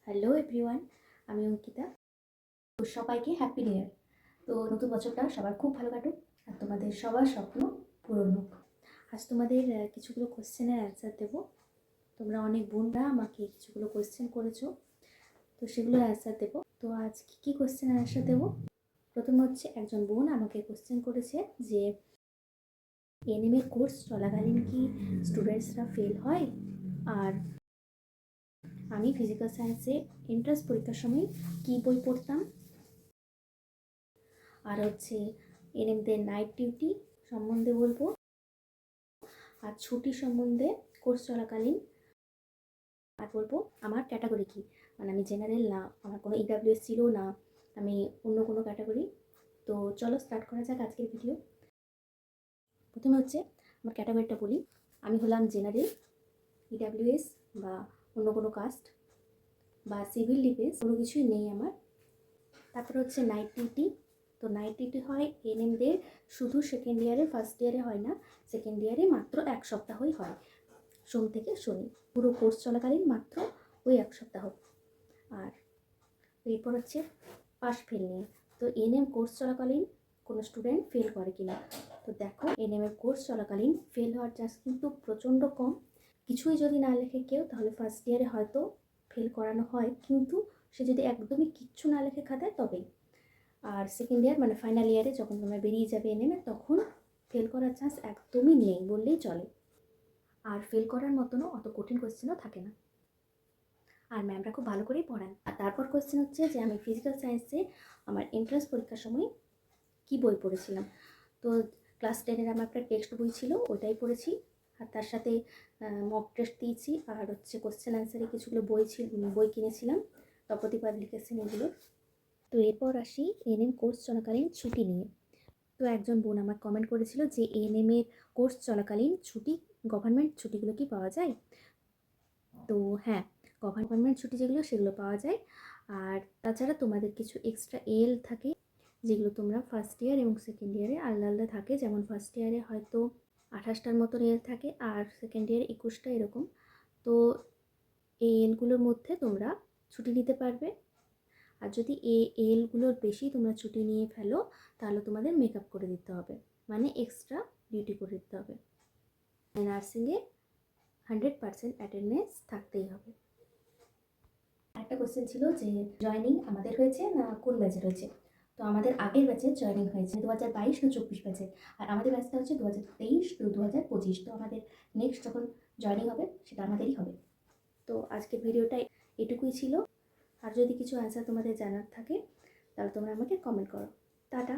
Hello everyone, আমি অঙ্কিতা। তো সবাইকে হ্যাপি নিউ ইয়ার। তো নতুন বছরটা সবার খুব ভালো কাটুক আর তোমাদের সবার স্বপ্ন পূরণ হোক। আজ তোমাদের কিছুগুলো কোশ্চেনের অ্যান্সার দেবো। তোমরা অনেক বোনরা আমাকে কিছুগুলো কোশ্চেন করেছো, তো সেগুলোর অ্যান্সার দেবো। তো আজ কী কোশ্চেনের অ্যান্সার দেবো? প্রথম হচ্ছে, একজন বোন আমাকে কোশ্চেন করেছে যে এনএমের কোর্স চলাকালীন কি স্টুডেন্টসরা ফেল হয়, আর আমি ফিজিক্যাল সায়েন্সে এন্ট্রান্স পরীক্ষার সময় কী বই পড়তাম, আর হচ্ছে এনএমদের নাইট ডিউটি সম্বন্ধে বলবো, আর ছুটি সম্বন্ধে কোর্স চলাকালীন, আর বলবো আমার ক্যাটাগরি কী, মানে আমি জেনারেল না, আমার কোনো ইডাব্লিউএস ছিল না, আমি অন্য কোনো ক্যাটাগরি। তো চলো স্টার্ট করা যাক আজকের ভিডিও। প্রথমে হচ্ছে আমার ক্যাটাগরিটা বলি। আমি হলাম জেনারেল, ইডাব্লিউএস বা অন্য কোনো কাস্ট বা সিভিল ডিফেন্স কোনো কিছুই নেই আমার। তারপরে হচ্ছে নাইট ডিউটি। তো নাইট ডিউটি হয় এনএমদের শুধু সেকেন্ড ইয়ারে, ফার্স্ট ইয়ারে হয় না, সেকেন্ড ইয়ারে মাত্র 1 সপ্তাহই হয়, সোম থেকে শনি, পুরো কোর্স চলাকালীন মাত্র ওই 1 সপ্তাহ। আর এরপর হচ্ছে পাস ফেল নিয়ে। তো এনএম কোর্স চলাকালীন কোনো স্টুডেন্ট ফেল করে কিনা। তো দেখো, এনএমের কোর্স চলাকালীন ফেল হওয়ার চান্স কিন্তু প্রচণ্ড কম। কিছুই যদি না লেখে কেউ, তাহলে ফার্স্ট ইয়ারে হয়তো ফেল করানো হয়, কিন্তু সে যদি একদমই কিচ্ছু না লেখে খাতায় তবেই। আর সেকেন্ড ইয়ার মানে ফাইনাল ইয়ারে যখন তোমরা বেরিয়ে যাবে এনএমে, তখন ফেল করার চান্স একদমই নেই বললেই চলে। আর ফেল করার মতনও অত কঠিন কোয়েশ্চেনও থাকে না, আর ম্যামরা খুব ভালো করেই পড়ান। আর তারপর কোয়েশ্চেন হচ্ছে যে আমি ফিজিক্যাল সায়েন্সে আমার এন্ট্রান্স পরীক্ষার সময় কী বই পড়েছিলাম। তো ক্লাস 10-এর আমার একটা টেক্সট বই ছিল, ওইটাই পড়েছি, আর তার সাথে মক টেস্ট দিয়েছি, আর হচ্ছে কোশ্চেন অ্যান্সারে কিছুগুলো বই কিনেছিলাম, তপতি পাবলিকেশন এগুলো। তো এরপর আসি এনএম কোর্স চলাকালীন ছুটি নিয়ে। তো একজন বোন আমার কমেন্ট করেছিল যে এনএমের কোর্স চলাকালীন ছুটি, গভর্নমেন্ট ছুটিগুলো কি পাওয়া যায়? তো হ্যাঁ, গভর্নমেন্ট ছুটি যেগুলো সেগুলো পাওয়া যায়। আর তাছাড়া তোমাদের কিছু এক্সট্রা এল থাকে, যেগুলো তোমরা ফার্স্ট ইয়ার এবং সেকেন্ড ইয়ারে আলাদা আলাদা থাকে। যেমন ফার্স্ট ইয়ারে হয়তো 28টার মতন এল থাকে, আর সেকেন্ড ইয়ারে 21টা এরকম। তো এই এলগুলোর মধ্যে তোমরা ছুটি নিতে পারবে। আর যদি এই এলগুলোর বেশি তোমরা ছুটি নিয়ে ফেলো, তাহলে তোমাদের মেকআপ করে দিতে হবে, মানে এক্সট্রা ডিউটি করে দিতে হবে। নার্সিংয়ে 100% অ্যাটেন্ডেন্স থাকতেই হবে। একটা কোশ্চেন ছিল যে জয়েনিং আমাদের হয়েছে না কোন ব্যাচের হয়েছে। তো আমাদের আগের ব্যাচের জয়েনিং হয়েছে 2022 না 24 ব্যাচের, আর আমাদের ব্যাচটা হচ্ছে 2023 টু 2025। তো আমাদের নেক্সট যখন জয়েনিং হবে সেটা আমাদেরই হবে। তো আজকের ভিডিওটা এটুকুই ছিল। আর যদি কিছু অ্যান্সার তোমাদের জানার থাকে, তাহলে তোমরা আমাকে কমেন্ট করো। টাটা।